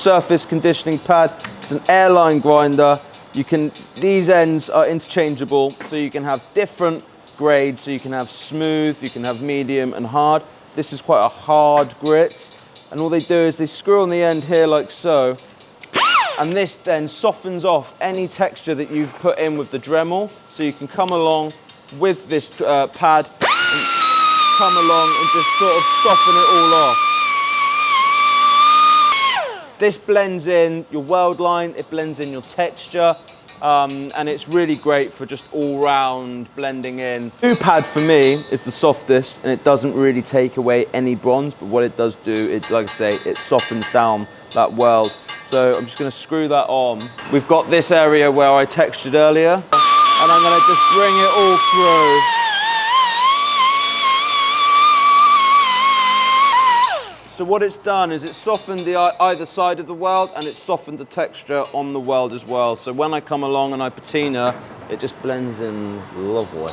Surface conditioning pad. It's an airline grinder. These ends are interchangeable, so you can have different grades. So you can have smooth, you can have medium and hard. This is quite a hard grit. And all they do is they screw on the end here like so. And this then softens off any texture that you've put in with the Dremel. So you can come along with this pad and come along and just sort of soften it all off. This blends in your weld line, it blends in your texture, and it's really great for just all-round blending in. New pad for me is the softest, and it doesn't really take away any bronze, but what it does do, it, like I say, it softens down that weld. So I'm just going to screw that on. We've got this area where I textured earlier, and I'm going to just bring it all through. So what it's done is it's softened either side of the weld, and it's softened the texture on the weld as well. So when I come along and I patina, it just blends in lovely.